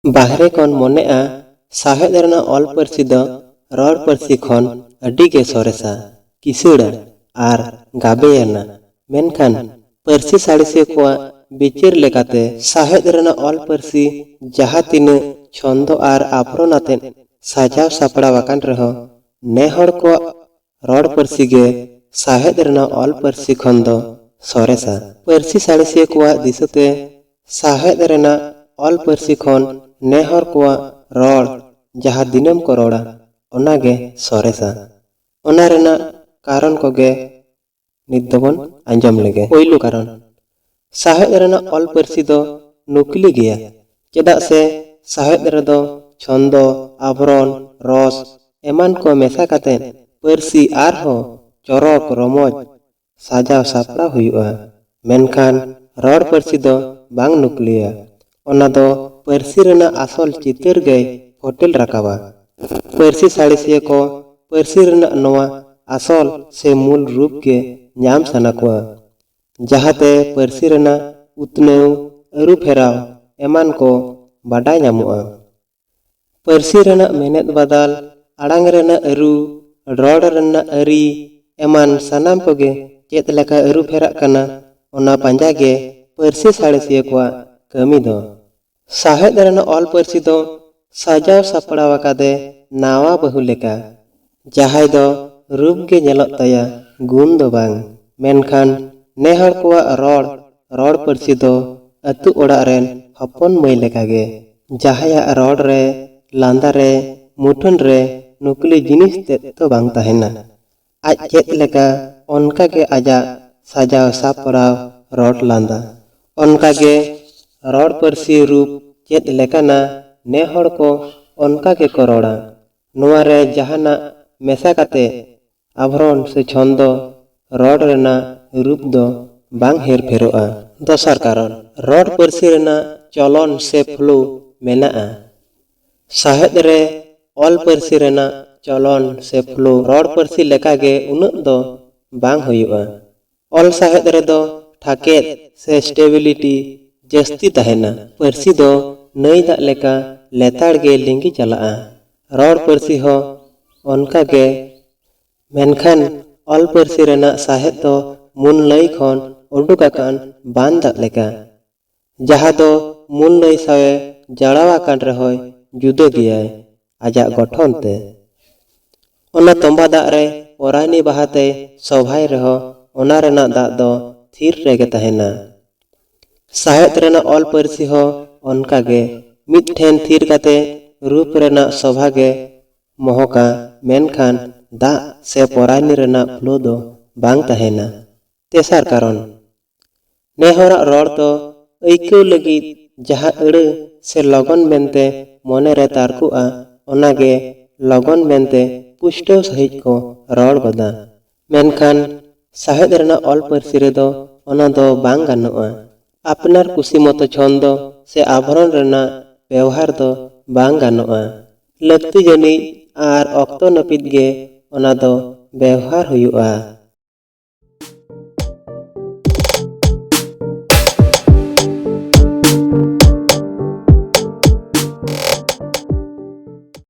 बाहरे खन मोनेआ साहेद रना all Parsi the रड़ Parsi खन अड्डी गे सोरेसा किसुड़ा आर गाबेयाना मेनखान पार्सी साड़िसे कोआ बिचार लेकाते साहेद रना ऑल पार्सी जहा तिनु छंदो आर आभरणाते साजाव सापड़ावाकान रहो ने हड़ को रड़ पार्सी गे साहेद रना ऑल पार्सी खन दो सोरेसा पार्सी साड़िसे कोआ दिसते साहेद रना ऑल पार्सी खन नेहर कोआ रड़ जहा दिनम को रोड़ा ओनागे सोरेसा ओना रेना कारण कोगे निदबन आंजम लेगे। पहिलू कारण साहेद रेना ऑल पार्सी दो नुकली गया चेदा से साहेद रे दो छंद आभरण रस एमान को मेसा काते पार्सी आर हो चरक रमज साजाव सापड़ा हुआ मेनखान रड़ पार्सी दो बांग नुकलिया ओना दो पार्सी रेना आसल चितर गए होटल रकावा पार्सी साड़िसिया को पार्सी रेना नवा आसल से मूल रूप के नाम सना कोआ जहाते पार्सी रेना उतनेउ अरु फेराव एमान को बाडाय नामुआ पार्सी रेना मेनेद बदल आड़ांग रेना अरु रड़ रेना अरी एमान सनाम कोगे चेत लेका अरु फेराक कना ओना पांजा गे पार्सी साड़िसिया कोआ कमी दो साहेद रेना ऑल पार्सी दो साजाव सापड़ावाकादे नावा बहु लेका जहाय दो रूप गे नेलत ताया गुण दो बांग मेनखान नेहर कोआ रड़ पार्सी दो अतु ओड़ा रेन हपन मई लेका गे जहाया रड़ रे लांदा रे मुठन रे नुकली जिनिस ते तो बांग ताहेना आज चेत लेका ओनका गे आजा साजाव सापड़ाव रड़ लांदा ओनका गे रड़ पार्सी रूप चेत लेकाना नेहर को ओनका के करोड़ा नुआ रे जहाना मेसा काते आभरण से छंद रड़ रेना रूप दो बांग हेर फेरोआ। दोसर कारण रड़ पार्सी रेना चलन से फ्लू मेनाआ साहेद रे ऑल पार्सी रेना चलन से फ्लू रड़ पार्सी लेका गे उन्नत दो बांग हुआ ऑल साहेद रे दो ठाकेत से स्टेबिलिटी जस्ती तहेना पार्सी दो नई दाग लेका लेताड़ गे लिंगी चलाआ रड़ पार्सी हो ओनका गे मेनखान ऑल पार्सी रेना साहेद दो मुन लई खन उडुकाकान बान दाग लेका जहा दो मुन लई सावे जड़ावाकान रहोय जुदो गियाय आजा गठन ते ओना तंबा दाग रे ओरायनी बाहाते सभाय रहो ओना रेना दाग दो थीर रेगे तहेना साहेद रेना ऑल पार्सी हो ओनका गे मिद ठेन थीर काते रूप रेना सभा गे मोहका मेनखान दा से पोरायनी रेना फ्लो दो बांग तहेना। तेसार कारण नेहरा रड़ तो ऐक्यव लगी जहा अड़ से लगन मेनते मोने रे तारकुआ ओनागे लगन मेनते पुष्टो सहित को रड़ गदा मेनखान साहेद रेना ऑल पार्सी रे दो ओना दो बांग गानोआ अपनार कुसी मतो छंद से आभरण रेना व्यवहार दो बांग गानोआ लक्ति जनी आर ऑक्तो नपित गे ओना दो व्यवहार हुआ।